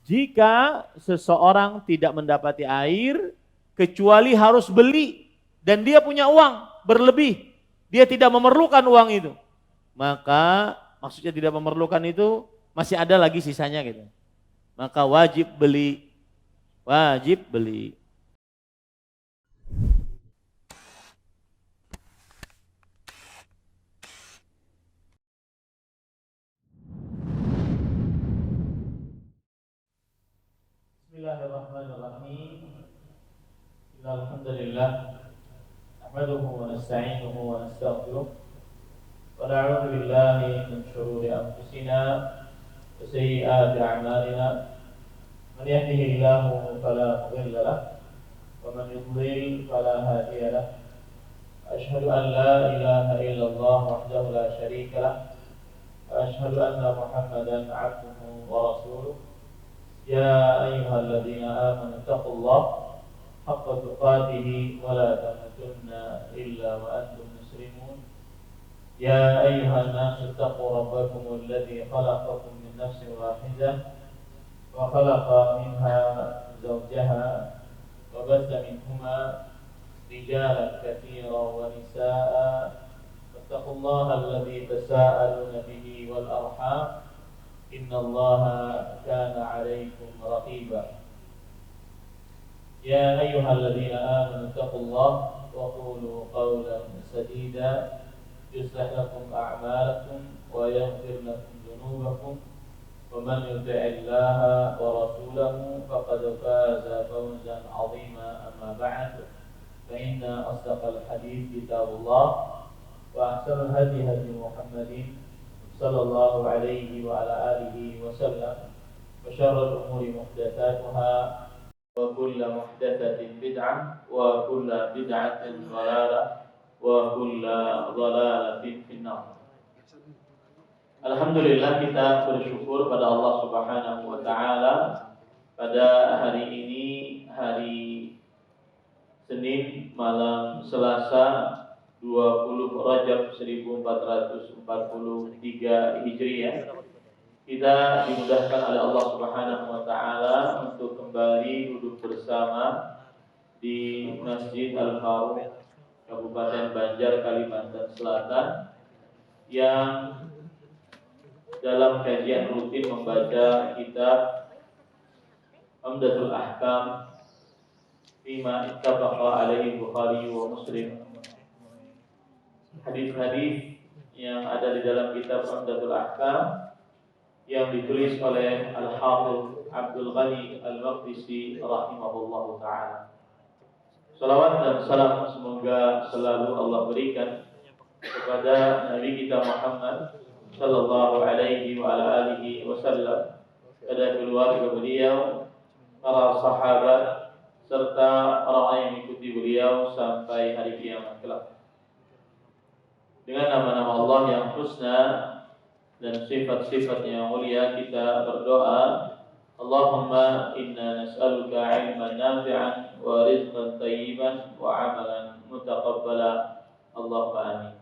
Jika seseorang tidak mendapati air kecuali harus beli dan dia punya uang berlebih, dia tidak memerlukan uang itu, maka maksudnya tidak memerlukan itu masih ada lagi sisanya gitu. Maka wajib beli. Wajib beli. Bismillahirrahmanirrahim. Alhamdulillah. Nahmaduhu wa nasta'inuhu wa nastaghfiruh. Wa na'udzu billahi min shururi anfusina wa sayyiati a'malina. Man yahdihillahu fala mudilla lahu wa man yudlil fala hadiya lahu. Asyhadu an la ilaha illallah wahdahu la syarika lahu wa asyhadu anna Muhammadan 'abduhu wa rasuluh. Ya ayyuhalladzina amanu taqullaha haqqa tuqatih wa la tamutunna illa wa antum muslimun. Ya ayyuhan nasu taqu rabbakum alladzi khalaqakum min nafsin wahidah wa khalaqa minha zawjaha wa batha minhuma rijalan katsiran wa nisaa'a wattaqullaha alladzi tasaaluna bihi wal arham innallaha kana 'alaykum raqiba. Ya ayyuhalladzina amanu taqullaha wa qulu qawlan sadida yuslih lakum a'malakum wa yaghfir lakum dhunubakum wa man yuti'illaha wa rasulahu faqad faza fawzan 'azima. Amma ba'd, fa inna asdaqal hadits kitabullah wa ahsanal hadi hadi Muhammadin sallallahu alaihi wa ala alihi wa sallam wa syarrul umuri muhdatsatuha wa kullu muhdatsatin bid'ah wa kullu bid'atin dhalalah wa kullu dhalalatin finnar. Alhamdulillah, kita bersyukur pada Allah Subhanahu wa taala pada hari ini, hari Senin malam Selasa 20 Rajab 1443 Hijriah. Kita dimudahkan oleh Allah Subhanahu wa taala untuk kembali duduk bersama di Masjid Al-Faruq Kabupaten Banjar, Kalimantan Selatan, yang dalam kajian rutin membaca kitab Umdatul Ahkam fima ittafaqa alaihi Bukhari wa Muslim. Hadis-hadis yang ada di dalam kitab Umdatul Ahkam yang ditulis oleh Al-Hafidz Abdul Ghani Al-Maqdisi rahimahullahu ta'ala. Salawat dan salam semoga selalu Allah berikan kepada Nabi kita Muhammad sallallahu alaihi wa ala alihi wasallam, pada keluarga beliau, para sahabat, serta orang-orang yang mengikuti beliau sampai hari kiamat kelak. Dengan nama-nama Allah yang husna dan sifat-sifat yang mulia, kita berdoa, Allahumma inna nas'aluka ilman nafi'an wa rizqan tayyiban wa amalan mutaqabbala. Allahumma amin.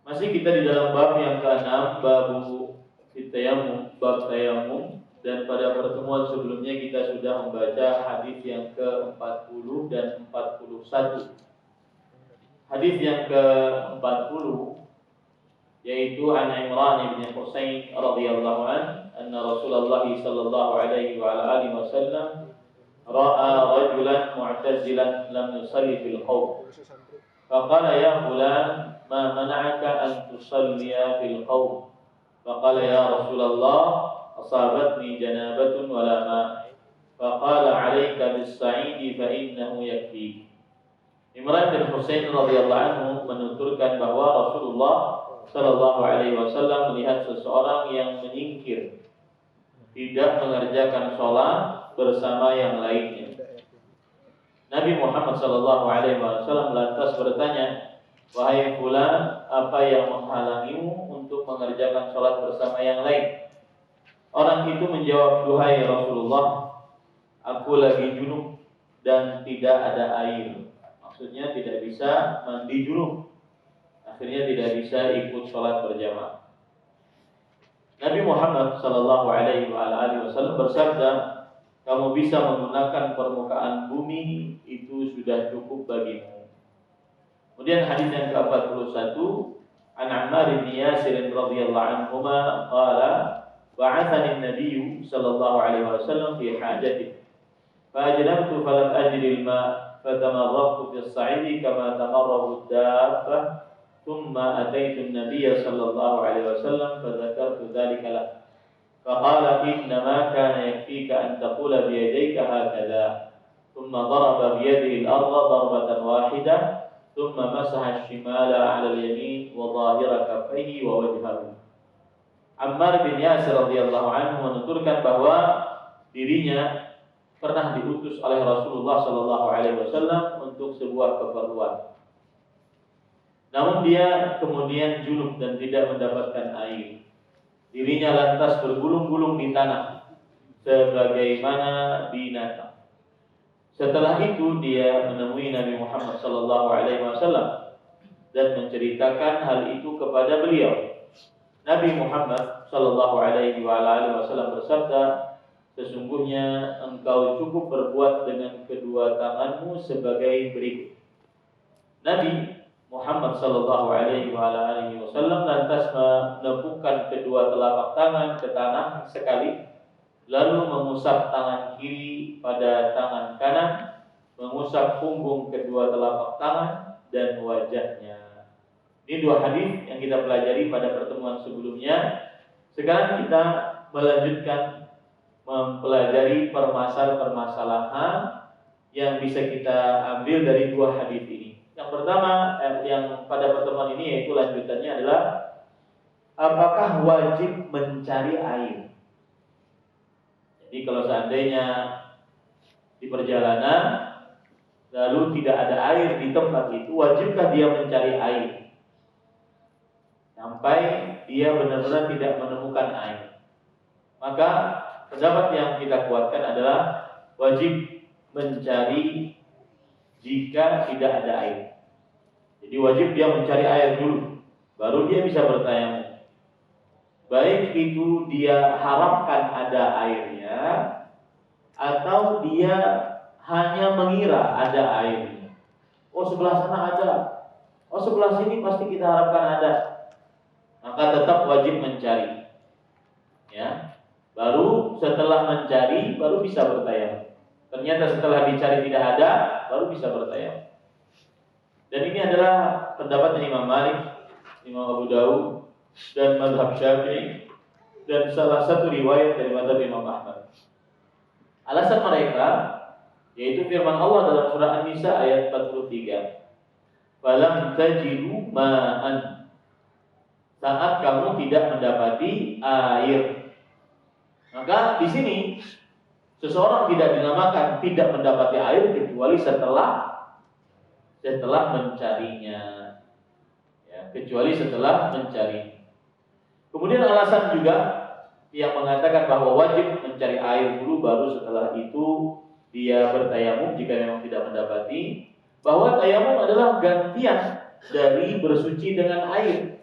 Masih kita di dalam bab yang ke-6, babu tayammum, bab tayammum, dan pada pertemuan sebelumnya kita sudah membaca hadis yang ke-40 dan 41. Hadis yang ke-40 yaitu an Imran bin Husain radhiyallahu anna Rasulullah sallallahu alaihi wa ala alihi wasallam ra'a rajulan mu'tazilan lam yusalli fil qawm faqala ya fulan ma mana'aka an tusalliya fil qawm faqala ya Rasulullah asabatni janabatun wa la ma faqala 'alaika bis-sa'idi fa innahu yakfi. Imran bin Husain radhiyallahu anhu menuturkan bahwa Rasulullah sallallahu alaihi wasallam melihat seseorang yang menyingkir, tidak mengerjakan sholat bersama yang lainnya. Nabi Muhammad sallallahu alaihi wasallam lantas bertanya, wahai fulan, apa yang menghalangimu untuk mengerjakan sholat bersama yang lain? Orang itu menjawab, duhai Rasulullah, aku lagi junub dan tidak ada air. Maksudnya tidak bisa mandi junub, akhirnya tidak bisa ikut sholat berjamaah. Nabi Muhammad sallallahu alaihi wasallam bersabda, kamu bisa menggunakan permukaan bumi itu sudah cukup bagimu. Kemudian hadis yang ke-41, an Ammar bin Yasir radhiyallahu anhuma qala ba'athani an-nabiy sallallahu alaihi wasallam fi hajati fa'ajnabtu falam ajri al-ma' fatamarrabtu fi as-sa'idi kama tamarrabu ad-dabbah thumma ataitu an-nabiy sallallahu alaihi wasallam fadzakartu dhalika lahu فقال إنما كان يكفيك أن تقول بيديك هكذا ثم ضرب بيده الأرض ضربة واحدة ثم مسح الشمال على اليمين وظاهر كفيه ووجهه. Ammar bin Yasir radhiyallahu anhu menuturkan bahwa dirinya pernah diutus oleh Rasulullah sallallahu alaihi wasallam untuk sebuah keperluan. Namun dia kemudian junub dan tidak mendapatkan air. Dirinya lantas bergulung-gulung di tanah sebagaimana binatang. Setelah itu dia menemui Nabi Muhammad sallallahu alaihi wasallam dan menceritakan hal itu kepada beliau. Nabi Muhammad sallallahu alaihi wasallam bersabda, sesungguhnya engkau cukup berbuat dengan kedua tanganmu sebagai berikut. Nabi Muhammad sallallahu alaihi wasallam lantas menepukkan kedua telapak tangan ke tanah sekali, lalu mengusap tangan kiri pada tangan kanan, mengusap punggung kedua telapak tangan dan wajahnya. Ini dua hadis yang kita pelajari pada pertemuan sebelumnya. Sekarang kita melanjutkan mempelajari permasalahan yang bisa kita ambil dari dua hadis ini. Yang pertama, yang pada pertemuan ini yaitu lanjutannya adalah apakah wajib mencari air? Jadi kalau seandainya di perjalanan lalu tidak ada air di tempat itu, wajibkah dia mencari air sampai dia benar-benar tidak menemukan air? Maka pendapat yang kita kuatkan adalah wajib mencari jika tidak ada air. Jadi wajib dia mencari air dulu, baru dia bisa bertayamum. Baik itu dia harapkan ada airnya atau dia hanya mengira ada airnya. Oh sebelah sana ada, oh sebelah sini pasti kita harapkan ada. Maka tetap wajib mencari. Ya, baru setelah mencari baru bisa bertayamum. Ternyata setelah dicari tidak ada, baru bisa bertayamum. Dan ini adalah pendapat Imam Malik, Imam Abu Dawud, dan mazhab Syafi'i, dan salah satu riwayat dari mazhab Imam Ahmad. Alasan mereka yaitu firman Allah dalam surah An-Nisa ayat 43. Falam tajidu ma'an. Saat kamu tidak mendapati air. Maka di sini seseorang tidak dinamakan tidak mendapati air kecuali setelah mencarinya, ya, kecuali setelah mencari. Kemudian alasan juga yang mengatakan bahwa wajib mencari air dulu, baru setelah itu dia bertayamum jika memang tidak mendapati, bahwa tayamum adalah gantian dari bersuci dengan air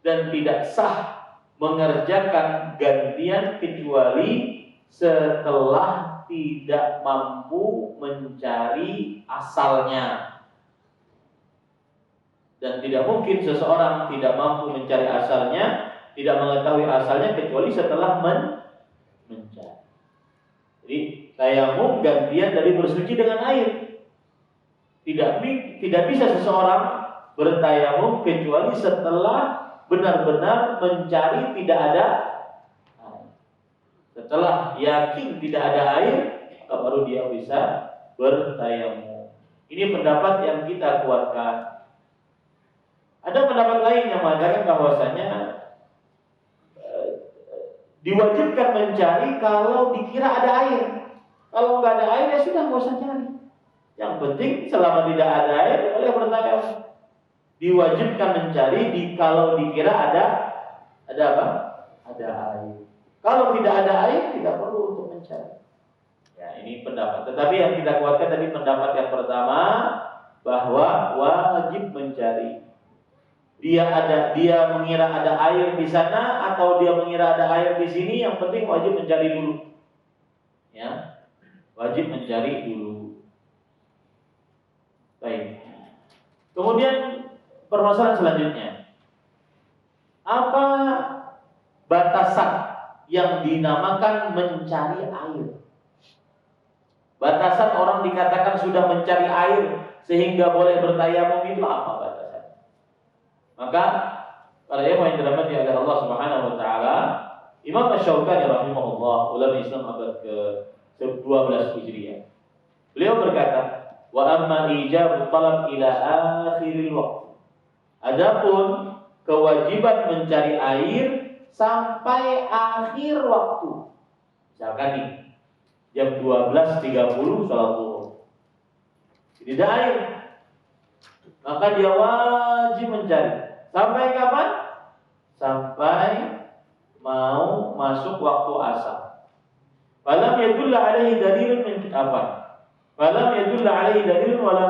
dan tidak sah mengerjakan gantian kecuali setelah tidak mampu mencari asalnya. Dan tidak mungkin seseorang tidak mampu mencari asalnya, tidak mengetahui asalnya kecuali setelah mencari. Jadi tayamum gantian dari bersuci dengan air. Tidak bisa seseorang bertayamum kecuali setelah benar-benar mencari tidak ada air. Setelah yakin tidak ada air, baru dia bisa bertayamum. Ini pendapat yang kita kuatkan. Ada pendapat lain yang mengatakan bahwasanya diwajibkan mencari kalau dikira ada air. Kalau nggak ada air ya sudah nggak usah cari. Yang penting selama tidak ada air boleh bertayamum. Diwajibkan mencari kalau dikira ada apa? Ada air. Kalau tidak ada air tidak perlu untuk mencari. Ya ini pendapat. Tetapi yang kita kuatkan tadi pendapat yang pertama bahwa wajib mencari. dia mengira ada air di sana atau dia mengira ada air di sini, yang penting wajib mencari dulu. Ya. Wajib mencari dulu. Baik. Kemudian permasalahan selanjutnya. Apa batasan yang dinamakan mencari air? Batasan orang dikatakan sudah mencari air sehingga boleh bertayamum, itu apa batasan? Maka para yang dirahmati oleh Allah Subhanahu wa taala, Imam Asy-Syaukani rahimahullah, ulama Islam abad ke-12 Hijriah. Beliau berkata, "Wa amma ijab talab ila akhiril waqt." Adapun kewajiban mencari air sampai akhir waktu. Misalkan nih, jam 12.30 salat zuhur. Tidak ada air. Maka dia wajib mencari. Sampai kapan? Sampai mau masuk waktu asar. Falam yadulla alaihi dalilun min apa? Falam yadulla alaihi dalilun wala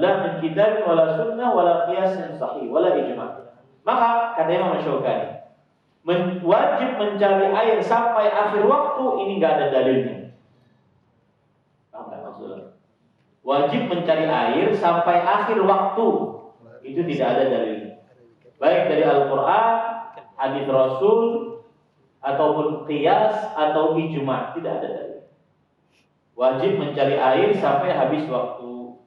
min kitab wala sunnah wala qiyas sahih wala ijma'. Maka kata Imam Asy-Syaukani, wajib mencari air sampai akhir waktu ini enggak ada dalilnya. Paham enggak maksudnya? Wajib mencari air sampai akhir waktu itu tidak ada dalilnya. Baik dari Al-Qur'an, hadis Rasul ataupun qiyas atau ijma', tidak ada dalil. Wajib mencari air sampai habis waktu.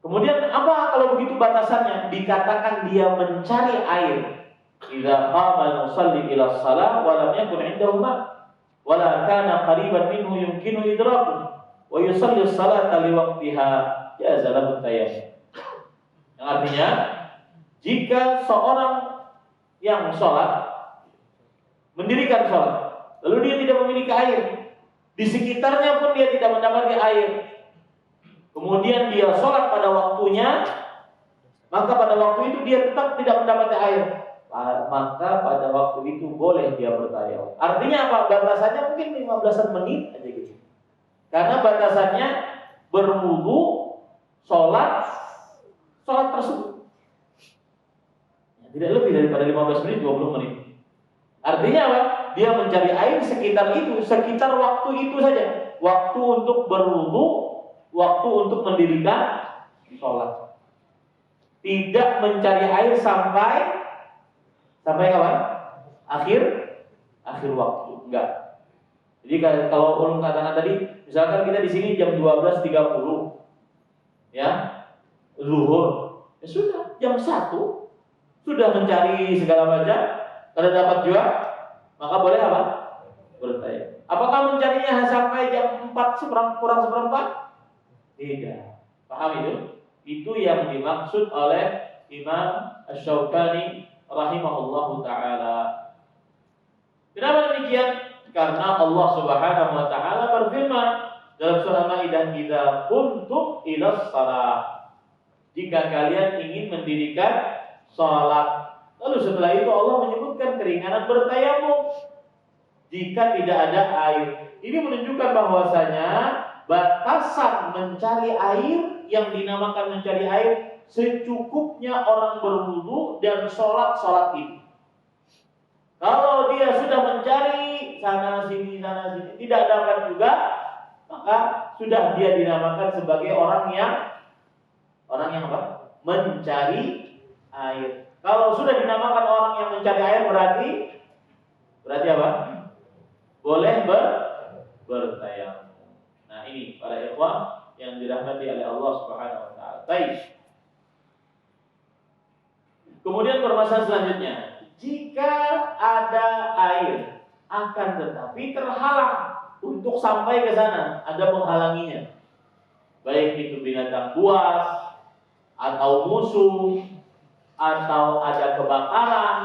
Kemudian apa kalau begitu batasannya? Dikatakan dia mencari air. Idza qama al-musalli ila shalah wa lam yakun 'indahu ma' wa la kana qariban minhu yumkinu idraku wa yusalli as-salata li waqtiha jaza lahu tayammum. Yang artinya, jika seorang yang sholat mendirikan sholat, lalu dia tidak memiliki air, di sekitarnya pun dia tidak mendapati air, kemudian dia sholat pada waktunya, maka pada waktu itu dia tetap tidak mendapati air, maka pada waktu itu boleh dia bertayamum. Artinya apa? Batasannya mungkin 15 menit aja gitu. Karena batasannya berwudu, sholat tersebut. Tidak lebih daripada 15 menit, 20 menit. Artinya apa? Dia mencari air sekitar itu, sekitar waktu itu saja. Waktu untuk berwudu, waktu untuk mendirikan sholat. Tidak mencari air sampai kapan? Akhir waktu. Enggak. Jadi kalau ulun katakan tadi, misalkan kita di sini jam 12.30, ya, zuhur, ya sudah jam 1 sudah mencari segala macam, kalau dapat juga, maka boleh apa? Bertayamum. Apakah mencarinya sampai jam 4 kurang seperempat? Tidak. Paham itu? Itu yang dimaksud oleh Imam Asy-Syaukani rahimahullahu ta'ala. Kenapa demikian? Karena Allah Subhanahu wa ta'ala berfirman dalam surah Maidah, "Idza kuntum ilas shalah." Jika kalian ingin mendirikan salat. Lalu setelah itu Allah menyebutkan keringanan bertayamum jika tidak ada air. Ini menunjukkan bahwasanya batasan mencari air yang dinamakan mencari air secukupnya orang berwudu dan sholat itu. Kalau dia sudah mencari sana sini tidak dapat juga, maka sudah dia dinamakan sebagai orang yang apa? Mencari air. Kalau sudah dinamakan orang yang mencari air berarti apa? Boleh bertayamum. Nah, ini para ikhwah yang dirahmati oleh Allah Subhanahu wa taala. Baik. Kemudian permasalahan selanjutnya, jika ada air akan tetapi terhalang untuk sampai ke sana, ada penghalanginya. Baik itu binatang buas atau musuh, atau ada kebakaran,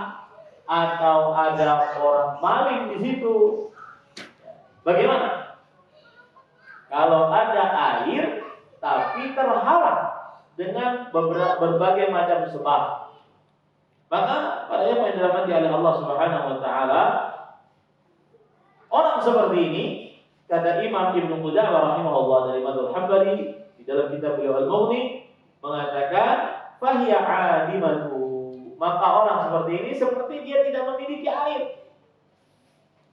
atau ada orang maling di situ. Bagaimana? Kalau ada air tapi terhalang dengan berbagai macam sebab, maka pada yang dirahmati oleh Allah Subhanahu wa taala, orang seperti ini, kata Imam Ibnu Qudamah rahimahullah dari Madzhab Hambali di dalam kitab beliau Al-Mughni, mengatakan fahiya 'adimatu. Maka orang seperti ini seperti dia tidak memiliki air.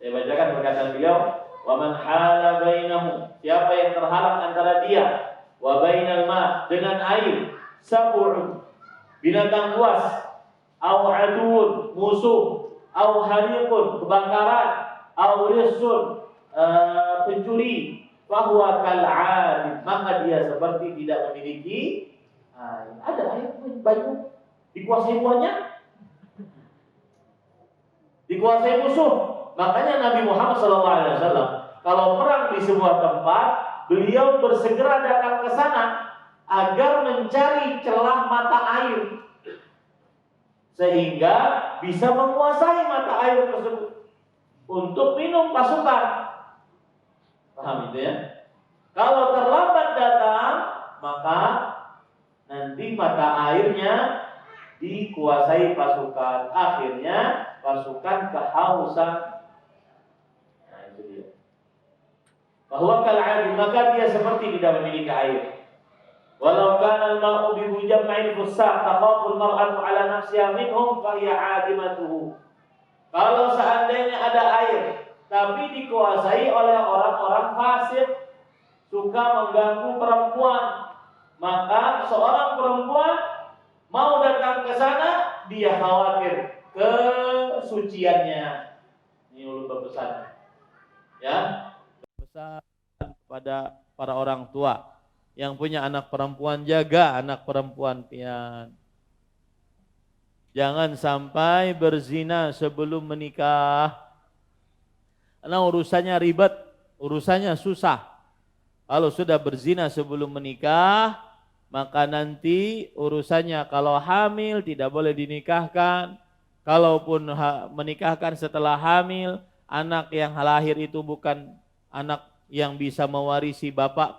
Saya bacakan perkataan beliau, wa man hala bainahu, siapa yang terhalang antara dia wa bainal ma, dengan air, sab'un, binatang buas, au aduun, musuh, au hariqun, kebakaran, au risun, pencuri, fahuwa kal'adim, maka dia seperti tidak memiliki air. Ada air banyak, dikuasai buahnya, dikuasai musuh. Makanya Nabi Muhammad SAW kalau perang di sebuah tempat, beliau bersegera datang ke sana agar mencari celah mata air sehingga bisa menguasai mata air tersebut untuk minum pasukan. Paham itu ya? Kalau terlambat datang, maka nanti mata airnya dikuasai pasukan. Akhirnya pasukan kehausan. Nah itu dia. Bahwa kal'adim, maka dia seperti tidak memiliki air. Walau kana al-ma'u bi mujam'il fusaq takhafu al-mar'atu 'ala nafsiha minhum fa hiya 'adimatuhu. Kalau seandainya ada air tapi dikuasai oleh orang-orang fasik, suka mengganggu perempuan, maka seorang perempuan mau datang ke sana, dia khawatir kesuciannya. Ini ulun berpesan, ya, pesan kepada para orang tua yang punya anak perempuan, jaga anak perempuan pian. Jangan sampai berzina sebelum menikah. Karena urusannya ribet, urusannya susah. Kalau sudah berzina sebelum menikah, maka nanti urusannya kalau hamil tidak boleh dinikahkan. Kalaupun menikahkan setelah hamil, anak yang lahir itu bukan anak yang bisa mewarisi bapak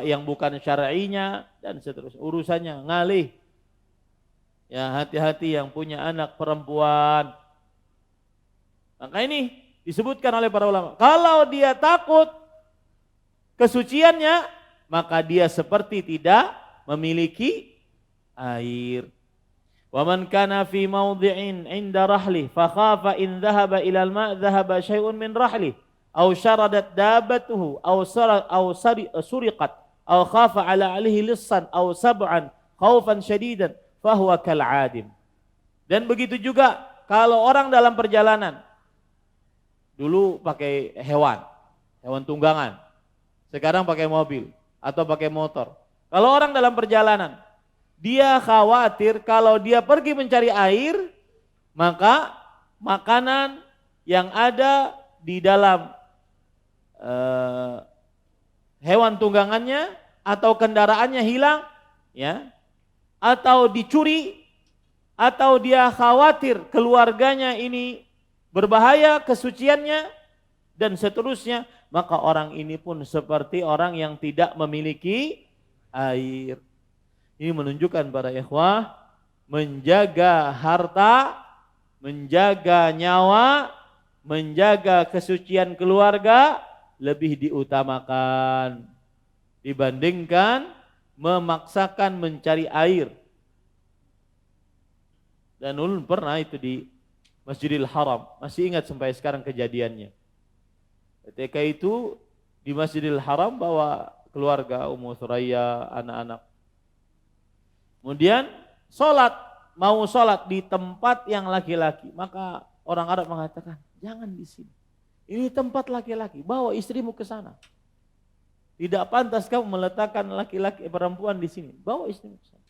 yang bukan syar'inya, dan seterusnya. Urusannya ngalih. Ya, hati-hati yang punya anak perempuan. Maka ini disebutkan oleh para ulama, kalau dia takut kesuciannya, maka dia seperti tidak memiliki air. Wa man kana fi mawdhi'in 'inda rahli fa khafa in dhahaba ila al-ma' dhahaba syai'un min rahli aw syaradat dabbatuhu aw suriqat aw khafa 'ala 'alihi lissan aw sab'an khaufan syadidan fa huwa kal'adim. Dan begitu juga kalau orang dalam perjalanan, dulu pakai hewan tunggangan, sekarang pakai mobil atau pakai motor. Kalau orang dalam perjalanan, dia khawatir kalau dia pergi mencari air, maka makanan yang ada di dalam hewan tunggangannya atau kendaraannya hilang, ya, atau dicuri, atau dia khawatir keluarganya ini berbahaya kesuciannya dan seterusnya, maka orang ini pun seperti orang yang tidak memiliki air. Ini menunjukkan para ikhwah, menjaga harta, menjaga nyawa, menjaga kesucian keluarga lebih diutamakan dibandingkan memaksakan mencari air. Dan ulun pernah itu di Masjidil Haram, masih ingat sampai sekarang kejadiannya. Ketika itu di Masjidil Haram bawa keluarga, Ummu Suraya, anak-anak. Kemudian mau sholat di tempat yang laki-laki, maka orang Arab mengatakan, jangan di sini. Ini tempat laki-laki, bawa istrimu ke sana. Tidak pantas kamu meletakkan laki-laki perempuan di sini. Bawa istrimu ke sana.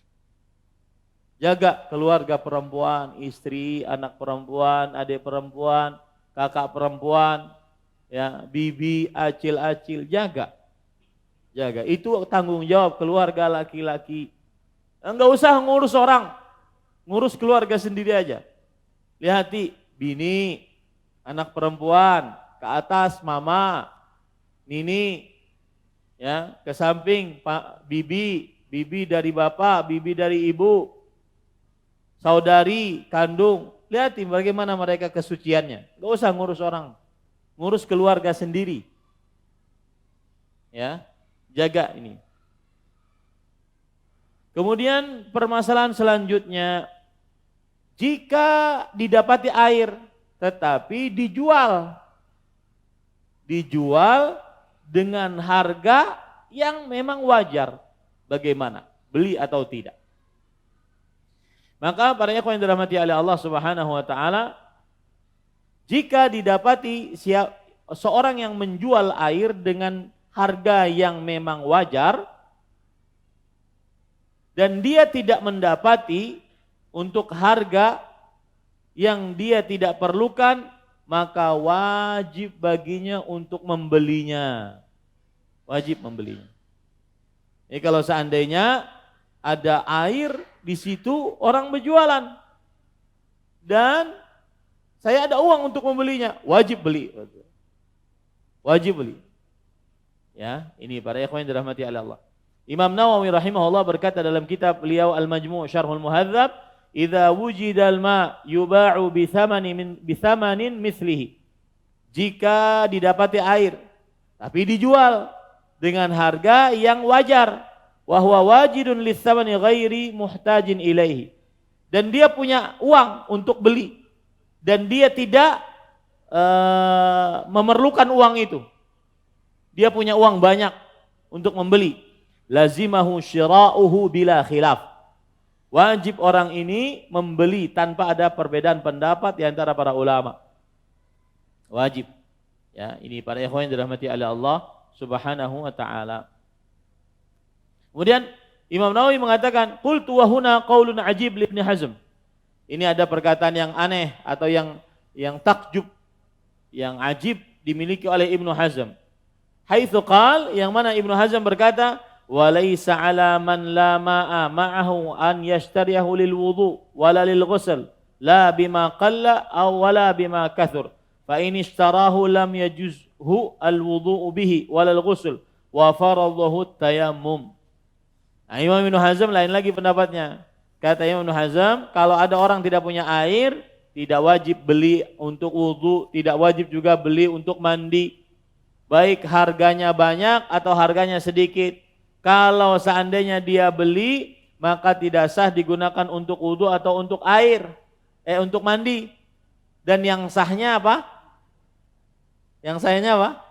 Jaga keluarga perempuan, istri, anak perempuan, adik perempuan, kakak perempuan, ya, bibi, acil-acil, jaga. Jaga. Itu tanggung jawab keluarga laki-laki. Enggak usah ngurus orang, ngurus keluarga sendiri aja. Lihati, bini, anak perempuan, ke atas mama, nini, ya, ke samping pak bibi, bibi dari bapak, bibi dari ibu, saudari kandung. Lihati bagaimana mereka kesuciannya. Enggak usah ngurus orang, ngurus keluarga sendiri. Ya, jaga ini. Kemudian permasalahan selanjutnya, jika didapati air tetapi dijual dengan harga yang memang wajar, bagaimana? Beli atau tidak? Maka para ikhwan yang dirahmati oleh Allah Subhanahu wa taala, jika didapati seorang yang menjual air dengan harga yang memang wajar dan dia tidak mendapati untuk harga yang dia tidak perlukan, maka wajib baginya untuk membelinya. Wajib membelinya. Jadi kalau seandainya ada air di situ orang berjualan dan saya ada uang untuk membelinya, wajib beli. Wajib beli. Ya, ini para ikhwan yang dirahmati oleh Allah. Imam Nawawi rahimahullah berkata dalam kitab beliau Al-Majmu' Syarhul Muhadzab, "Idza wujidal ma' yuba'u bi thamanin mislihi." Jika didapati air tapi dijual dengan harga yang wajar, wa huwa wajidun lis-thamani ghairi muhtajin ilaihi. Dan dia punya uang untuk beli dan dia tidak memerlukan uang itu. Dia punya uang banyak untuk membeli. Lazimahu syira'uhu bila khilaf. Wajib orang ini membeli tanpa ada perbedaan pendapat di antara para ulama. Wajib. Ya, ini para ikhwan yang dirahmati oleh Allah Subhanahu wa taala. Kemudian Imam Nawawi mengatakan, qultu wa huna qaulun ajib li Ibnu Hazm. Ini ada perkataan yang aneh atau yang takjub, yang ajib dimiliki oleh Ibnu Hazm. Haitsu qal, yang mana Ibnu Hazm berkata, wa laisa 'ala man la ma'a ma'ahu an yashtariyahu lil wudu wala lil ghusl la bima qalla aw wala bima kathur fa in ishtarahu lam yajuzhu al wudu bihi wala al ghusl wa faradahu tayammum. Nah, Imam Ibnu Hazm lain lagi pendapatnya. Kata Imam Ibnu Hazm, kalau ada orang tidak punya air, tidak wajib beli untuk wudu, tidak wajib juga beli untuk mandi. Baik harganya banyak atau harganya sedikit. Kalau seandainya dia beli, maka tidak sah digunakan untuk wudu atau untuk air, untuk mandi. Dan yang sahnya apa? Yang sahnya apa?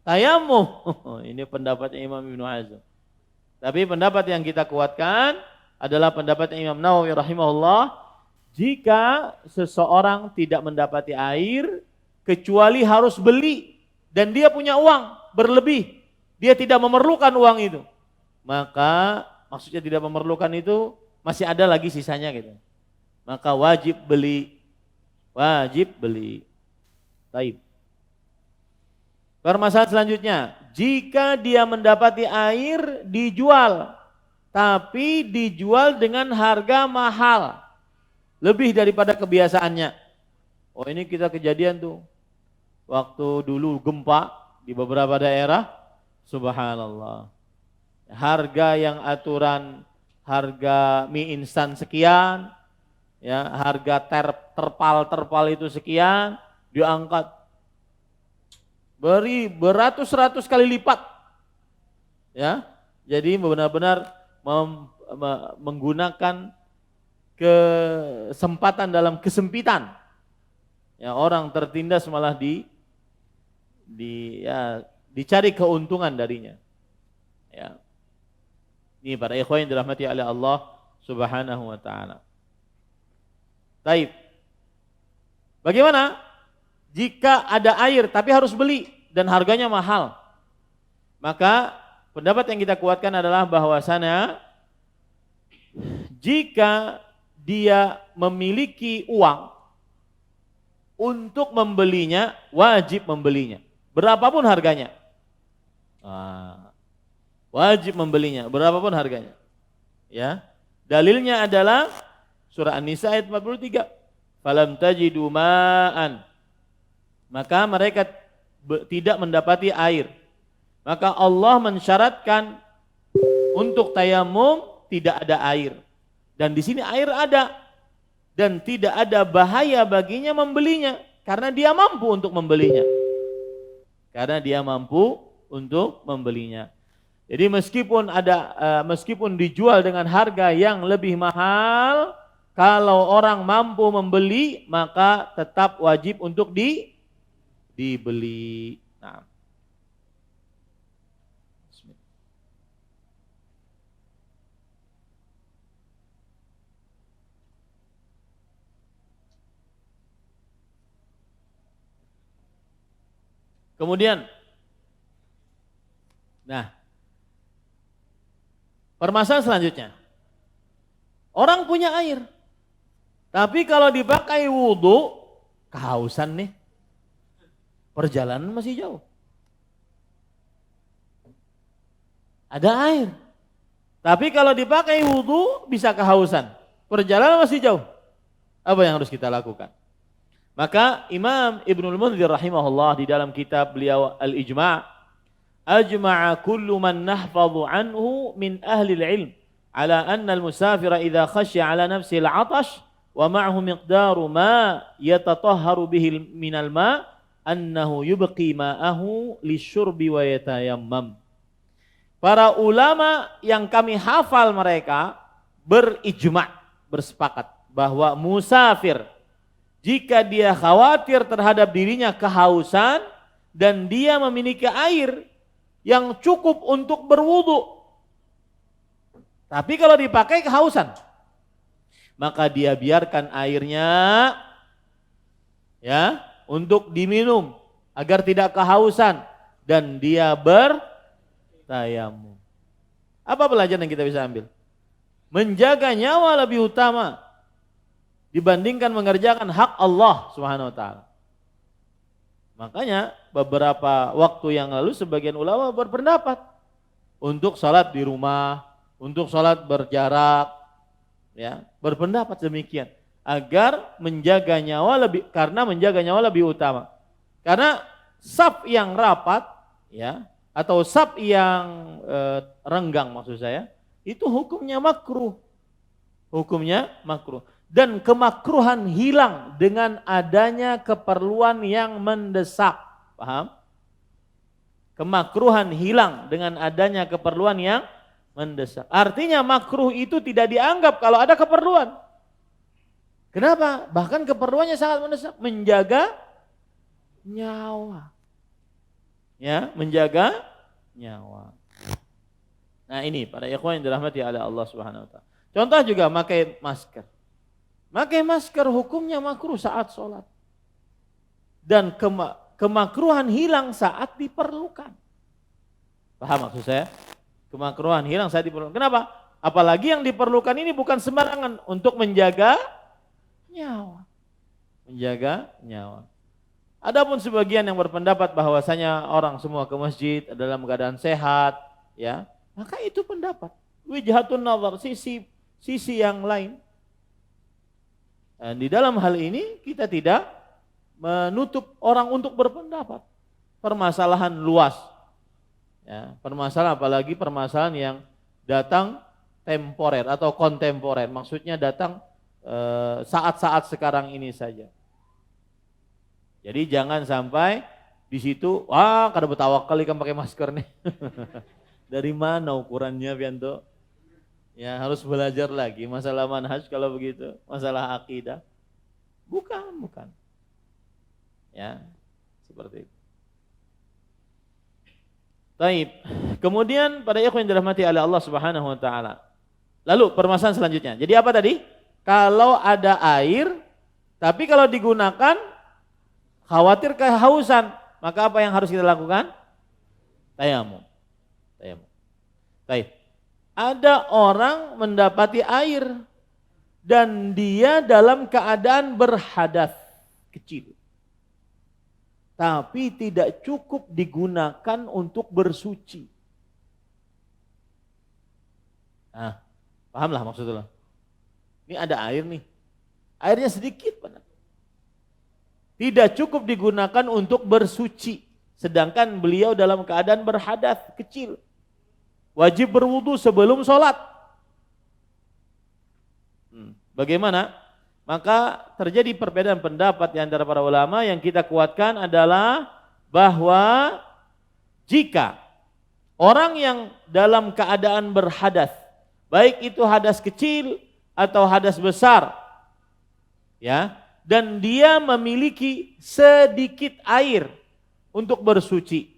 Tayammum. Ini pendapatnya Imam Ibnu Hazm. Tapi pendapat yang kita kuatkan adalah pendapat Imam Nawawi rahimahullah, jika seseorang tidak mendapati air kecuali harus beli dan dia punya uang berlebih, dia tidak memerlukan uang itu, maka maksudnya tidak memerlukan itu masih ada lagi sisanya gitu, maka wajib beli. Baik. Permasalahan selanjutnya, jika dia mendapati air dijual, tapi dijual dengan harga mahal, lebih daripada kebiasaannya. Oh, ini kita kejadian tuh, waktu dulu gempa di beberapa daerah, subhanallah. Harga yang aturan harga mie instan sekian, ya, harga terpal itu sekian, diangkat beri beratus-ratus kali lipat, ya. Jadi benar-benar menggunakan kesempatan dalam kesempitan, ya, orang tertindas malah dicari keuntungan darinya, ya. Ini para ikhwan yang dirahmati oleh Allah Subhanahu wa taala. Baik. Bagaimana jika ada air tapi harus beli dan harganya mahal? Maka pendapat yang kita kuatkan adalah bahwasanya jika dia memiliki uang untuk membelinya, wajib membelinya, berapapun harganya. Wajib membelinya, berapapun harganya. Ya, dalilnya adalah surah An-Nisa ayat 43. Falam tajidu ma'an, maka mereka tidak mendapati air. Maka Allah mensyaratkan untuk tayamum tidak ada air. Dan di sini air ada dan tidak ada bahaya baginya membelinya karena dia mampu untuk membelinya. Jadi meskipun dijual dengan harga yang lebih mahal, kalau orang mampu membeli maka tetap wajib untuk dibeli. Nah. Kemudian, permasalahan selanjutnya, orang punya air, tapi kalau dipakai wudhu, kehausan nih, perjalanan masih jauh, ada air, tapi kalau dipakai wudhu bisa kehausan, perjalanan masih jauh, apa yang harus kita lakukan? Maka Imam Ibnul Munzir rahimahullah di dalam kitab beliau Al-Ijma' ajma'a kullu man nahfadhu anhu min ahli al-ilm ala anna al-musafira idha khashya ala nafsi al-'atash wa ma'ahu miqdaru ma yatatahharu bihi min al-ma' annahu yubqi ma'ahu lisyurbi wa yatayammam. Para ulama yang kami hafal mereka berijma', bersepakat bahwa musafir jika dia khawatir terhadap dirinya kehausan dan dia memiliki air yang cukup untuk berwudu, tapi kalau dipakai kehausan, maka dia biarkan airnya ya untuk diminum agar tidak kehausan dan dia bertayamum. Apa pelajaran yang kita bisa ambil? Menjaga nyawa lebih utama dibandingkan mengerjakan hak Allah Subhanahu wa taala. Makanya beberapa waktu yang lalu sebagian ulama berpendapat untuk salat di rumah, untuk salat berjarak, ya, berpendapat demikian agar menjaga nyawa lebih utama. Karena saf yang rapat, ya, atau saf yang renggang maksud saya, itu hukumnya makruh. Hukumnya makruh. Dan kemakruhan hilang dengan adanya keperluan yang mendesak. Paham? Kemakruhan hilang dengan adanya keperluan yang mendesak. Artinya makruh itu tidak dianggap kalau ada keperluan. Kenapa? Bahkan keperluannya sangat mendesak, menjaga nyawa. Ya, menjaga nyawa. Nah, ini para ikhwan yang dirahmati oleh Allah Subhanahu wa taala. Contoh juga pakai masker. Pakai masker hukumnya makruh saat sholat. Dan kemakruhan hilang saat diperlukan. Paham maksud saya? Kemakruhan hilang saat diperlukan. Kenapa? Apalagi yang diperlukan ini bukan sembarangan, untuk menjaga nyawa. Menjaga nyawa. Adapun sebagian yang berpendapat bahwasanya orang semua ke masjid dalam keadaan sehat, ya, maka itu pendapat. Wijhatun nazar, sisi yang lain. Dan di dalam hal ini kita tidak menutup orang untuk berpendapat. Permasalahan luas, ya, permasalahan apalagi permasalahan yang datang temporer atau kontemporer, maksudnya datang saat-saat sekarang ini saja. Jadi jangan sampai di situ, kada betawakal ikan pakai masker nih. Dari mana ukurannya, Pianto? Ya, harus belajar lagi masalah manhaj kalau begitu, masalah akidah. Bukan. Ya, seperti itu. Taib. Kemudian pada ikhwan yang dirahmati oleh Allah Subhanahu wa taala. Lalu permasalahan selanjutnya. Jadi apa tadi? Kalau ada air, tapi kalau digunakan khawatir kehausan, maka apa yang harus kita lakukan? Tayamum. Taib. Ada orang mendapati air dan dia dalam keadaan berhadas kecil, tapi tidak cukup digunakan untuk bersuci. Nah, pahamlah maksudnya. Ini ada air nih, airnya sedikit benar. Tidak cukup digunakan untuk bersuci, sedangkan beliau dalam keadaan berhadas kecil. Wajib berwudu sebelum sholat. Bagaimana? Maka terjadi perbedaan pendapat di antara para ulama. Yang kita kuatkan adalah bahwa jika orang yang dalam keadaan berhadas, baik itu hadas kecil atau hadas besar, ya, dan dia memiliki sedikit air untuk bersuci,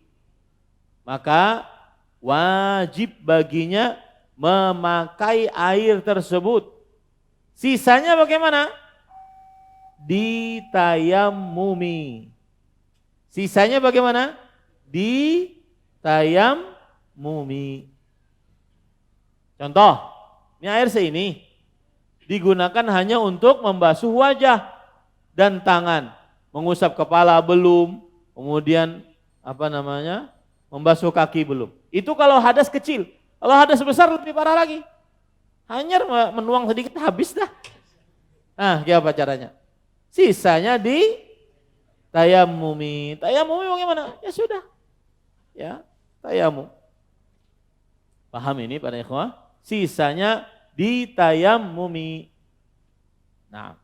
maka wajib baginya memakai air tersebut. Sisanya bagaimana? Ditayamumi. Sisanya bagaimana? Ditayamumi. Contoh, ini air seini digunakan hanya untuk membasuh wajah dan tangan, mengusap kepala belum, kemudian membasuh kaki belum. Itu kalau hadas kecil. Kalau hadas besar lebih parah lagi. Hanya menuang sedikit habis dah. Nah, apa caranya? Sisanya di tayamumi. Tayamumi bagaimana? Ya sudah. Ya, tayamum. Paham ini para ikhwah? Sisanya di tayamumi. Nah.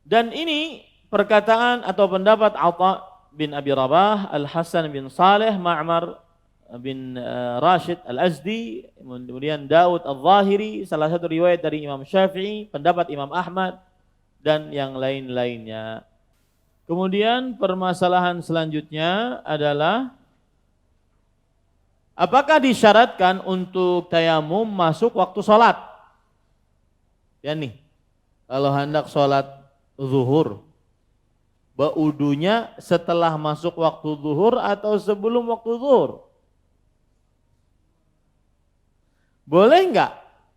Dan ini perkataan atau pendapat Atha bin Abi Rabah, Al-Hasan bin Saleh, Ma'mar bin Rashid Al-Azdi, kemudian Daud Al-Zahiri, salah satu riwayat dari Imam Syafi'i, pendapat Imam Ahmad, dan yang lain-lainnya. Kemudian permasalahan selanjutnya adalah apakah disyaratkan untuk tayamum masuk waktu sholat? Ya nih, kalau hendak sholat zuhur, baudunya setelah masuk waktu zuhur atau sebelum waktu zuhur? Boleh enggak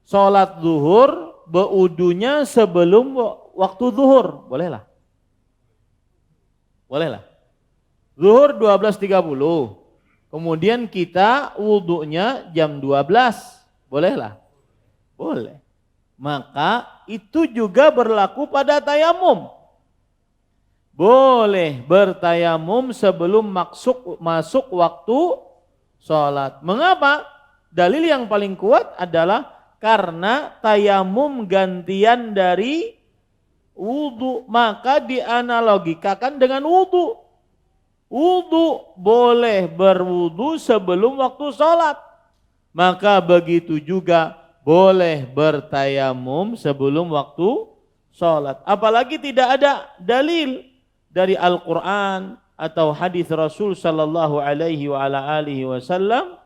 sholat zuhur baudunya sebelum waktu zuhur? Bolehlah. Bolehlah. Zuhur 12.30. Kemudian kita wudunya jam 12. Bolehlah. Boleh. Maka itu juga berlaku pada tayamum. Boleh bertayamum sebelum masuk waktu sholat. Mengapa? Dalil yang paling kuat adalah karena tayamum gantian dari wudu, maka dianalogikakan dengan wudu. Wudu boleh berwudu sebelum waktu sholat, maka begitu juga boleh bertayamum sebelum waktu sholat. Apalagi tidak ada dalil dari Al-Quran atau hadis Rasul Sallallahu Alaihi Wasallam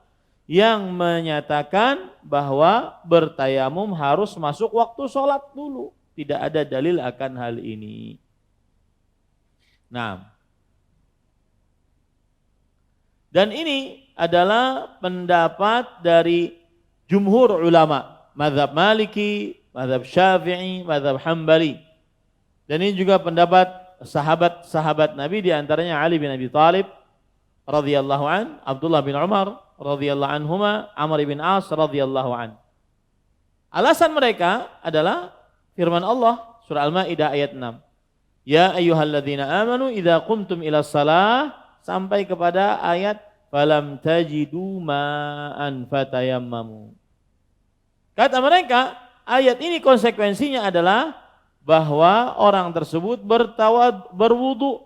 yang menyatakan bahwa bertayamum harus masuk waktu sholat dulu. Tidak ada dalil akan hal ini. Nah, dan ini adalah pendapat dari jumhur ulama, mazhab Maliki, mazhab Syafi'i, mazhab Hambali. Dan ini juga pendapat sahabat-sahabat Nabi, di antaranya Ali bin Abi Thalib radhiyallahu an, Abdullah bin Umar radhiyallahu anhuma, Amr bin As radhiyallahu an. Alasan mereka adalah firman Allah surah Al-Maidah ayat 6. Ya ayyuhalladzina amanu idza qumtum ila shalah, sampai kepada ayat falam tajidu ma'an fatayammamu. Kata mereka, ayat ini konsekuensinya adalah bahwa orang tersebut berwudu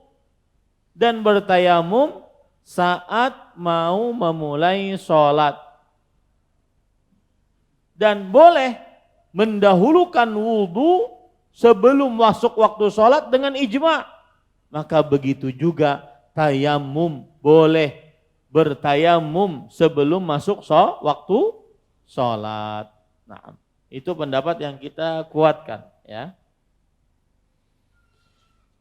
dan bertayamum saat mau memulai sholat, dan boleh mendahulukan wudu sebelum masuk waktu sholat dengan ijma'. Maka begitu juga tayamum, boleh bertayamum sebelum masuk waktu sholat. Nah, itu pendapat yang kita kuatkan, ya.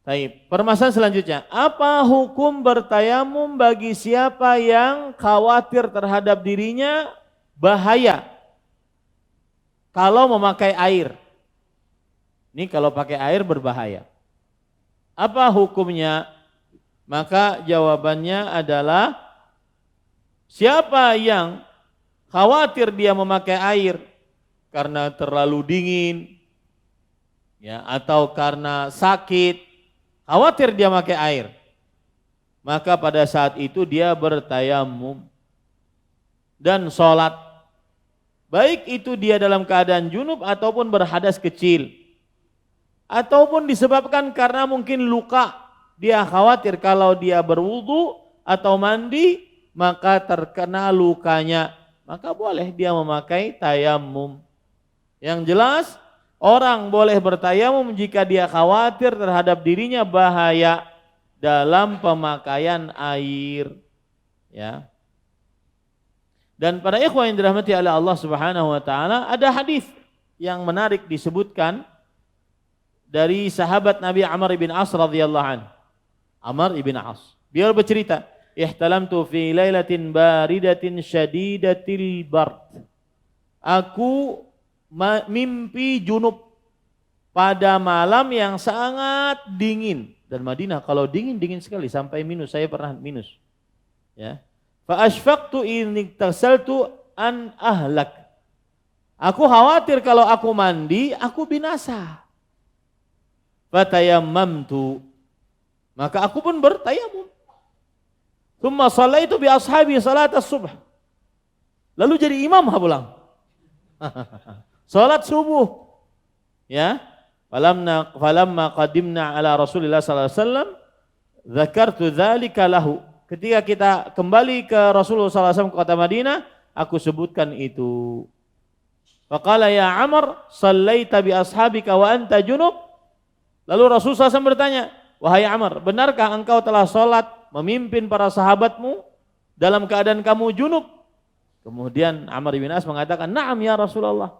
Baik, permasalahan selanjutnya, apa hukum bertayamum bagi siapa yang khawatir terhadap dirinya bahaya kalau memakai air? Ini kalau pakai air berbahaya. Apa hukumnya? Maka jawabannya adalah siapa yang khawatir dia memakai air karena terlalu dingin, ya, atau karena sakit, khawatir dia pakai air, maka pada saat itu dia bertayamum dan sholat, baik itu dia dalam keadaan junub ataupun berhadas kecil, ataupun disebabkan karena mungkin luka, dia khawatir kalau dia berwudu atau mandi maka terkena lukanya, maka boleh dia memakai tayamum. Yang jelas orang boleh bertayamum jika dia khawatir terhadap dirinya bahaya dalam pemakaian air, ya. Dan para ikhwan yang dirahmati oleh Allah Subhanahu wa taala, ada hadis yang menarik disebutkan dari sahabat Nabi Amr bin As radhiyallahu anhu. Amr ibn As, beliau bercerita, ihtalamtu fi lailatin baridatin syadidatil bard. Aku mimpi junub pada malam yang sangat dingin, dan Madinah kalau dingin sekali sampai minus, saya pernah minus, ya. Fa asfaqtu in iktasaltu an ahlak. Aku khawatir kalau aku mandi aku binasa. Fatayammamtu, maka aku pun bertayamum. Tsumma shallaitu bi ashabi salat as-subh. Lalu jadi imam pulang. Salat subuh. Ya. Falamma qadimna ala Rasulillah sallallahu alaihi wasallam dzakartu dzalika lahu. Ketika kita kembali ke Rasulullah sallallahu alaihi wasallam ke kota Madinah, aku sebutkan itu. Faqala ya Amr, shallaita bi ashabika wa anta junub? Lalu Rasulullah SAW bertanya, wahai Amr, benarkah engkau telah sholat memimpin para sahabatmu dalam keadaan kamu junub? Kemudian Amr bin As mengatakan, na'am ya Rasulullah,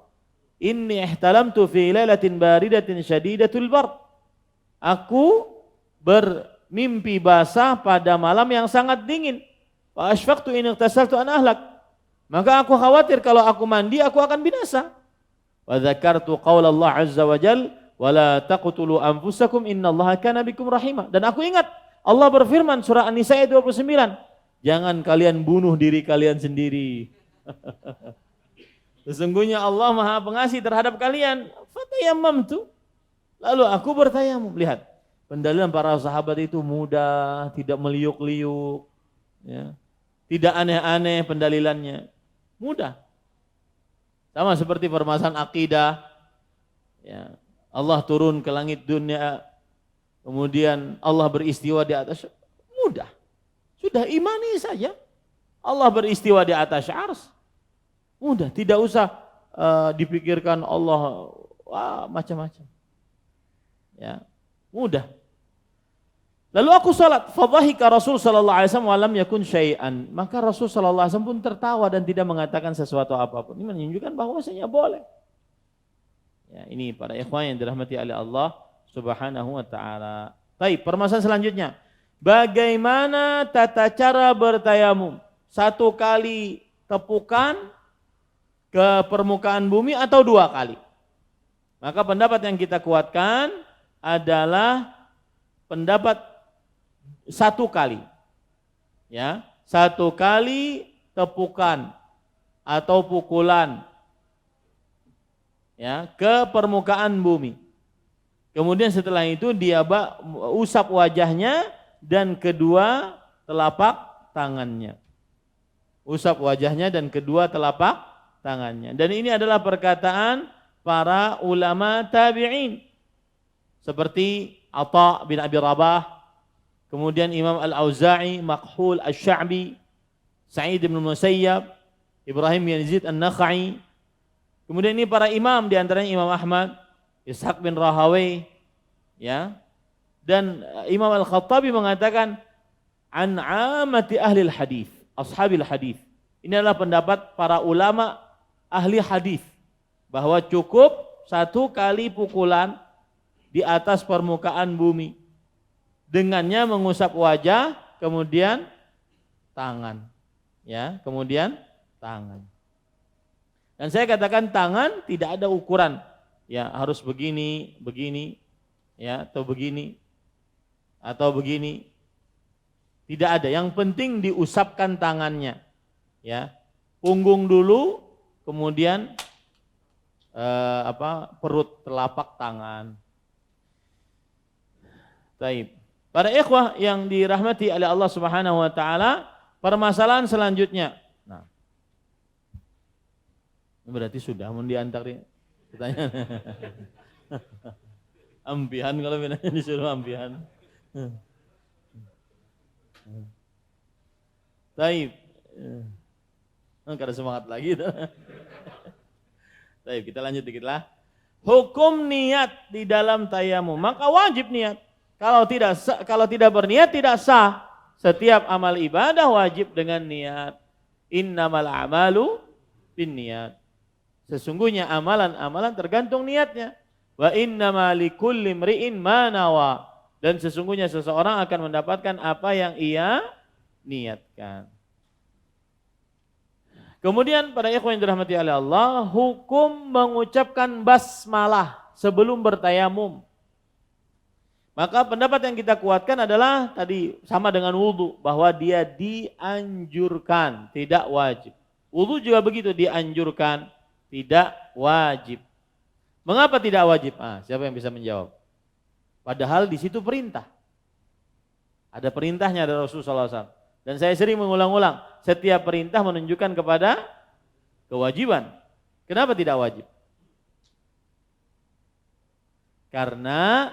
inni ihtalamtu fi lailatin baridatin syadidatul bard. Aku bermimpi basah pada malam yang sangat dingin. Fa asfaqtu in ightasaltu an ahlak. Maka aku khawatir kalau aku mandi aku akan binasa. Wa dzakartu qaula Allah azza wa jalla wala taqtulu anfusakum innallaha kana bikum rahima. Dan aku ingat Allah berfirman surah An-Nisa ayat 29, jangan kalian bunuh diri kalian sendiri. Sesungguhnya Allah Maha Pengasih terhadap kalian. Fatayammamtu, lalu aku bertayamum. Lihat, pendalilan para sahabat itu mudah, tidak meliuk-liuk, ya. Tidak aneh-aneh pendalilannya, mudah. Sama seperti permasalahan akidah, ya. Allah turun ke langit dunia, kemudian Allah beristiwa di atas, mudah. Sudah imani saja. Allah beristiwa di atas arsy, mudah. Tidak usah dipikirkan Allah macam-macam. Ya, mudah. Lalu aku salat, fadhahika Rasul sallallahu alaihi wasallam wa lam yakun syai'an. Maka Rasul sallallahu alaihi wasallam pun tertawa dan tidak mengatakan sesuatu apapun. Ini menunjukkan bahwasanya boleh. Ya, ini para ikhwan yang dirahmati oleh Allah Subhanahu wa taala. Baik, permasalahan selanjutnya. Bagaimana tata cara bertayamum? Satu kali tepukan ke permukaan bumi atau dua kali? Maka pendapat yang kita kuatkan adalah pendapat satu kali. Ya, satu kali tepukan atau pukulan, ya, ke permukaan bumi. Kemudian setelah itu dia usap wajahnya dan kedua telapak tangannya. Usap wajahnya dan kedua telapak tangannya. Dan ini adalah perkataan para ulama tabi'in. Seperti Atha bin Abi Rabah, kemudian Imam Al-Auza'i, Makhul Asy-Sya'bi, Sa'id bin Musayyab, Ibrahim bin Yazid An-Nakha'i. Kemudian ini para imam, di antaranya Imam Ahmad, Ishaq bin Rahawai, ya. Dan Imam Al-Khattabi mengatakan an amati ahli hadis, ashabil hadis. Ini adalah pendapat para ulama ahli hadis bahwa cukup satu kali pukulan di atas permukaan bumi. Dengannya mengusap wajah, kemudian tangan. Ya, kemudian tangan. Dan saya katakan tangan tidak ada ukuran, ya harus begini, begini, ya atau begini, atau begini. Tidak ada. Yang penting diusapkan tangannya, ya. Punggung dulu, kemudian perut, telapak tangan. Baik. Para ikhwah yang dirahmati oleh Allah Subhanahu wa taala, permasalahan selanjutnya. Nah, berarti sudah mau diantar pertanyaan. Ampihan kalau benarnya disuruh ampihan. Baik, Karena semangat lagi. Baik, kita lanjut dikit lah. Hukum niat di dalam tayamum, maka wajib niat. Kalau tidak berniat tidak sah. Setiap amal ibadah wajib dengan niat. Innamal a'malu binniyat. Sesungguhnya amalan-amalan tergantung niatnya. Wa innama likulli imri'in ma nawa. Dan sesungguhnya seseorang akan mendapatkan apa yang ia niatkan. Kemudian para ikhwan yang dirahmati oleh Allah, hukum mengucapkan basmalah sebelum bertayamum. Maka pendapat yang kita kuatkan adalah tadi sama dengan wudu, bahwa dia dianjurkan, tidak wajib. Wudu juga begitu, dianjurkan, tidak wajib. Mengapa tidak wajib? Siapa yang bisa menjawab? Padahal di situ perintah. Ada perintahnya dari Rasulullah SAW. Dan saya sering mengulang-ulang, setiap perintah menunjukkan kepada kewajiban. Kenapa tidak wajib? Karena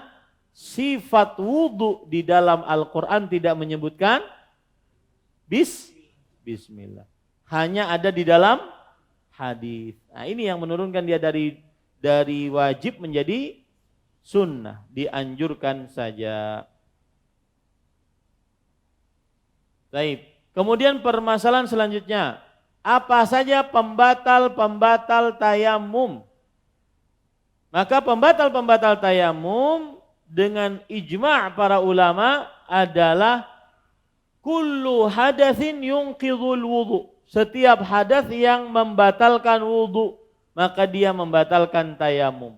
sifat wudu di dalam Al-Quran tidak menyebutkan bismillah. Hanya ada di dalam hadis. Nah, ini yang menurunkan dia dari wajib menjadi sunnah, dianjurkan saja. Baik. Kemudian permasalahan selanjutnya, apa saja pembatal-pembatal tayamum? Maka pembatal-pembatal tayamum dengan ijma' para ulama adalah kullu hadatsin yunqidhul wudu. Setiap hadas yang membatalkan wudu, maka dia membatalkan tayamum.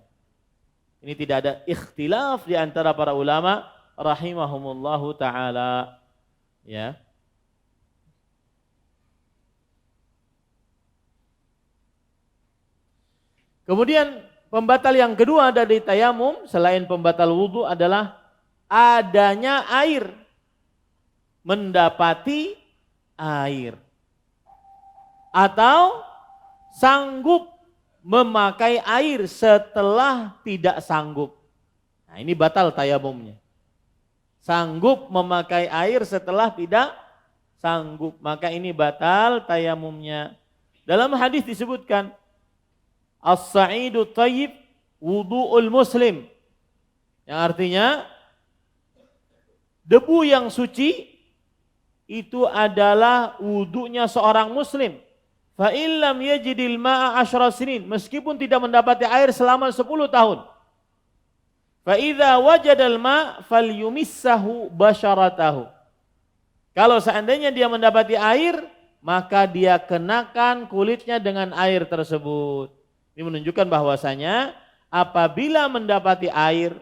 Ini tidak ada ikhtilaf di antara para ulama rahimahumullahu taala. Ya. Kemudian pembatal yang kedua dari tayamum selain pembatal wudu adalah adanya air, mendapati air, atau sanggup memakai air setelah tidak sanggup. Nah, ini batal tayamumnya. Sanggup memakai air setelah tidak sanggup, maka ini batal tayamumnya. Dalam hadis disebutkan as-sa'idu thayyib wudu'ul muslim, yang artinya debu yang suci itu adalah wudunya seorang muslim. Fa illam yajidil ma'a 10 sinin, meskipun tidak mendapati air selama 10 tahun. Fa idza wajadal ma' falyumissahu basyaratahu. Kalau seandainya dia mendapati air, maka dia kenakan kulitnya dengan air tersebut. Ini menunjukkan bahwasanya apabila mendapati air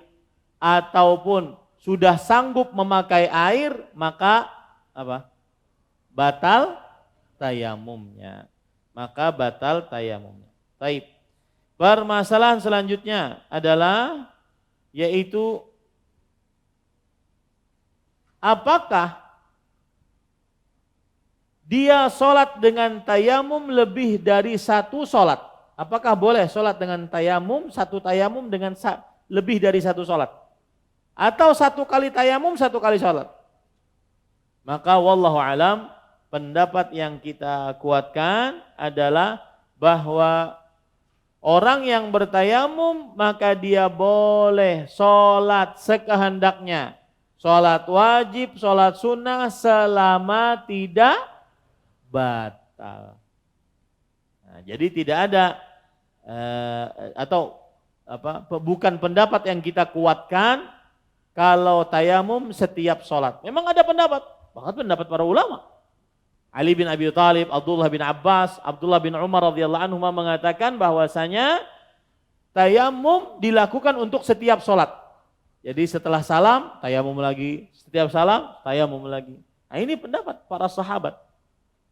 ataupun sudah sanggup memakai air, maka apa? Batal tayamumnya. Maka batal tayamumnya. Baik. Permasalahan selanjutnya adalah yaitu apakah dia sholat dengan tayamum lebih dari satu sholat? Apakah boleh sholat dengan tayamum, satu tayamum dengan lebih dari satu sholat? Atau satu kali tayamum, satu kali sholat? Maka wallahu alam, pendapat yang kita kuatkan adalah bahwa orang yang bertayamum maka dia boleh sholat sekehendaknya. Sholat wajib, sholat sunnah selama tidak batal. Nah, jadi tidak ada bukan pendapat yang kita kuatkan kalau tayamum setiap sholat. Memang ada pendapat, bahkan pendapat para ulama. Ali bin Abi Thalib, Abdullah bin Abbas, Abdullah bin Umar radhiyallahu anhu mengatakan bahwasanya tayamum dilakukan untuk setiap sholat. Jadi setelah salam tayamum lagi, setiap salam tayamum lagi. Nah, ini pendapat para sahabat.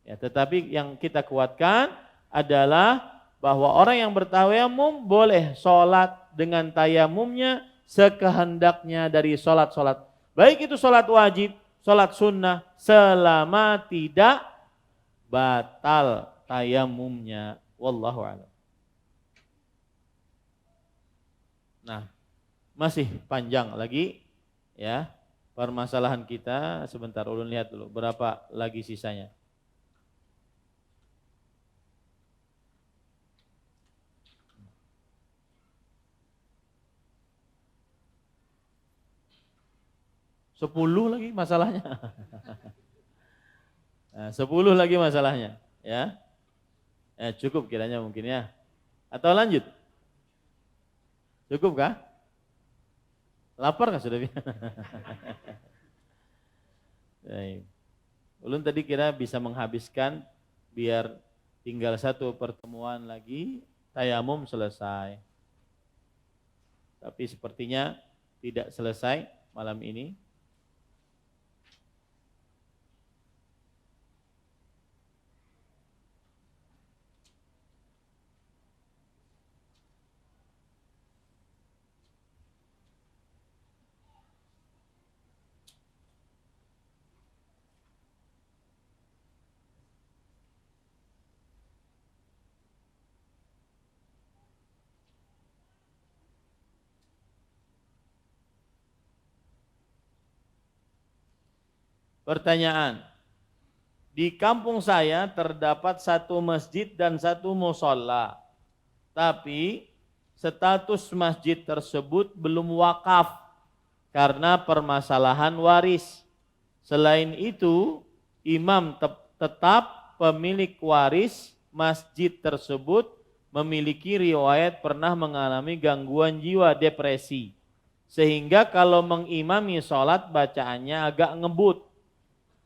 Ya, tetapi yang kita kuatkan adalah bahwa orang yang bertayamum boleh sholat dengan tayamumnya sekehendaknya dari sholat-sholat. Baik itu sholat wajib, sholat sunnah, selama tidak batal tayamumnya. Wallahu a'lam. Nah, masih panjang lagi ya permasalahan kita. Sebentar, ulun lihat dulu berapa lagi sisanya. 10 lagi masalahnya. Nah, 10 lagi masalahnya, ya. Cukup kiranya mungkin ya. Atau lanjut? Cukup kah? Lapar nggak sudah? Baik. Ulun tadi kira bisa menghabiskan biar tinggal satu pertemuan lagi, tayamum selesai. Tapi sepertinya tidak selesai malam ini. Pertanyaan, di kampung saya terdapat satu masjid dan satu musola, tapi status masjid tersebut belum wakaf karena permasalahan waris. Selain itu, imam tetap pemilik waris masjid tersebut memiliki riwayat pernah mengalami gangguan jiwa, depresi. Sehingga kalau mengimami sholat bacaannya agak ngebut.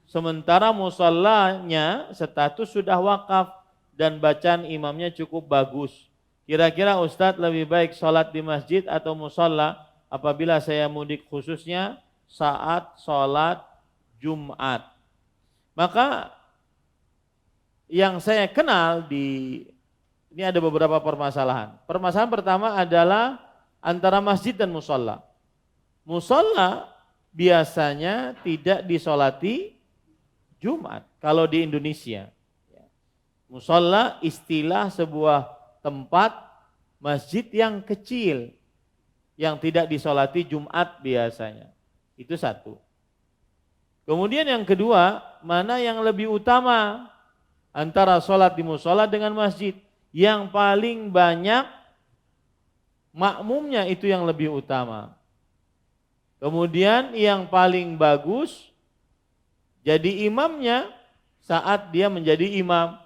Sementara musallanya status sudah wakaf dan bacaan imamnya cukup bagus. Kira-kira Ustadz lebih baik sholat di masjid atau musalla apabila saya mudik, khususnya saat sholat Jumat. Maka yang saya kenal ini ada beberapa permasalahan. Permasalahan pertama adalah antara masjid dan musalla. Musalla biasanya tidak disolati Jumat kalau di Indonesia. Musalla istilah sebuah tempat masjid yang kecil yang tidak disolati Jumat biasanya. Itu satu. Kemudian yang kedua, mana yang lebih utama antara sholat di musalla dengan masjid? Yang paling banyak makmumnya itu yang lebih utama. Kemudian yang paling bagus jadi imamnya saat dia menjadi imam,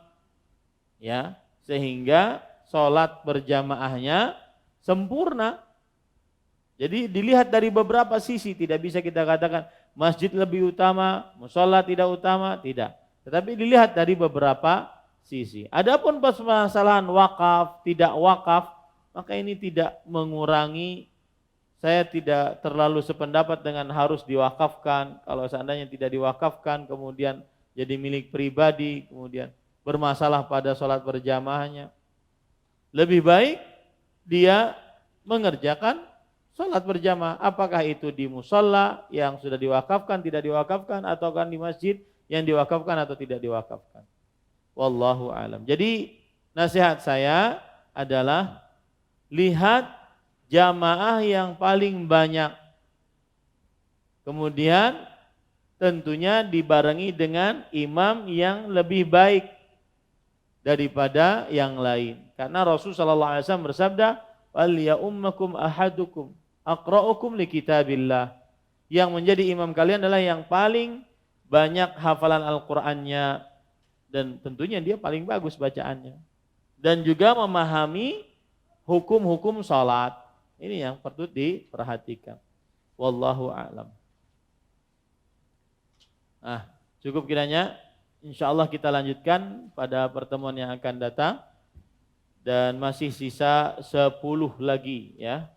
ya, sehingga sholat berjamaahnya sempurna. Jadi dilihat dari beberapa sisi, tidak bisa kita katakan masjid lebih utama, mushola tidak utama, tidak. Tetapi dilihat dari beberapa sisi. Adapun permasalahan wakaf, tidak wakaf, maka ini tidak mengurangi. Saya tidak terlalu sependapat dengan harus diwakafkan. Kalau seandainya tidak diwakafkan, kemudian jadi milik pribadi, kemudian bermasalah pada sholat berjamaahnya. Lebih baik dia mengerjakan sholat berjamaah. Apakah itu di musola yang sudah diwakafkan, tidak diwakafkan, atau kan di masjid yang diwakafkan atau tidak diwakafkan. Wallahu alam. Jadi nasihat saya adalah lihat jamaah yang paling banyak. Kemudian tentunya dibarengi dengan imam yang lebih baik daripada yang lain. Karena Rasulullah SAW bersabda, "Wal ya ummakum ahadukum aqra'ukum li kitabillah." Yang menjadi imam kalian adalah yang paling banyak hafalan Al-Qur'annya dan tentunya dia paling bagus bacaannya. Dan juga memahami hukum-hukum salat. Ini yang perlu diperhatikan. Wallahu a'lam. Cukup kiranya. Insyaallah kita lanjutkan pada pertemuan yang akan datang. Dan masih sisa 10 lagi ya.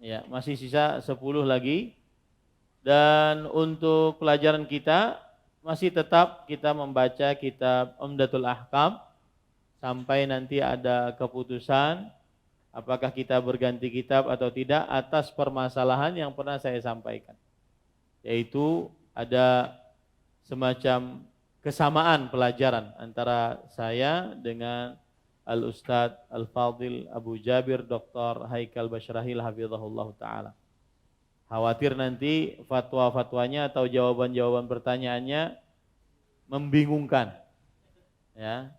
Ya, masih sisa 10 lagi. Dan untuk pelajaran kita masih tetap kita membaca kitab Umdatul Ahkam sampai nanti ada keputusan apakah kita berganti kitab atau tidak atas permasalahan yang pernah saya sampaikan. Yaitu ada semacam kesamaan pelajaran antara saya dengan Al-Ustadz Al-Fadil Abu Jabir Dr. Haikal Basyrahil Hafizahullah Ta'ala. Khawatir nanti fatwa-fatwanya atau jawaban-jawaban pertanyaannya membingungkan. Ya,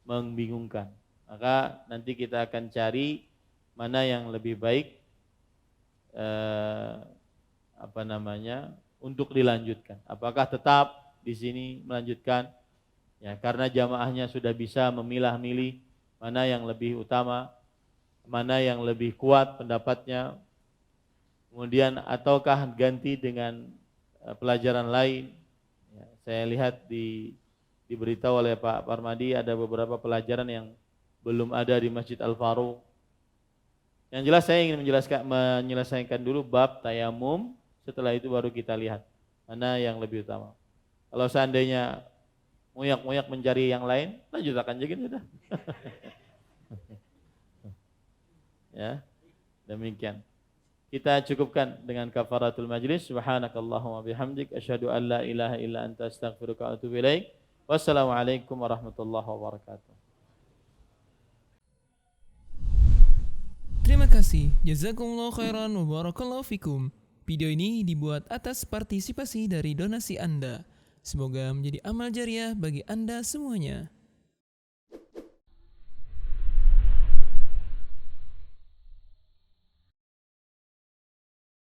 membingungkan. Maka nanti kita akan cari mana yang lebih baik untuk dilanjutkan. Apakah tetap di sini melanjutkan? Ya, karena jamaahnya sudah bisa memilah-milih mana yang lebih utama, mana yang lebih kuat pendapatnya. Kemudian ataukah ganti dengan pelajaran lain. Ya, saya lihat diberitahu oleh Pak Parmadi ada beberapa pelajaran yang belum ada di Masjid Al-Faruq. Yang jelas saya ingin menyelesaikan dulu bab tayamum, setelah itu baru kita lihat mana yang lebih utama. Kalau seandainya ngoyak-ngoyak mencari yang lain, lanjutkan aja gitu sudah. Ya, demikian. Kita cukupkan dengan kafaratul majlis. Subhanakallahumma bihamdik asyhadu an la ilaha illa anta astaghfiruka wa atubu ilaik. Wassalamualaikum warahmatullahi wabarakatuh. Terima kasih. Jazakumullah khairan wa barakallahu fikum. Video ini dibuat atas partisipasi dari donasi Anda. Semoga menjadi amal jariah bagi Anda semuanya.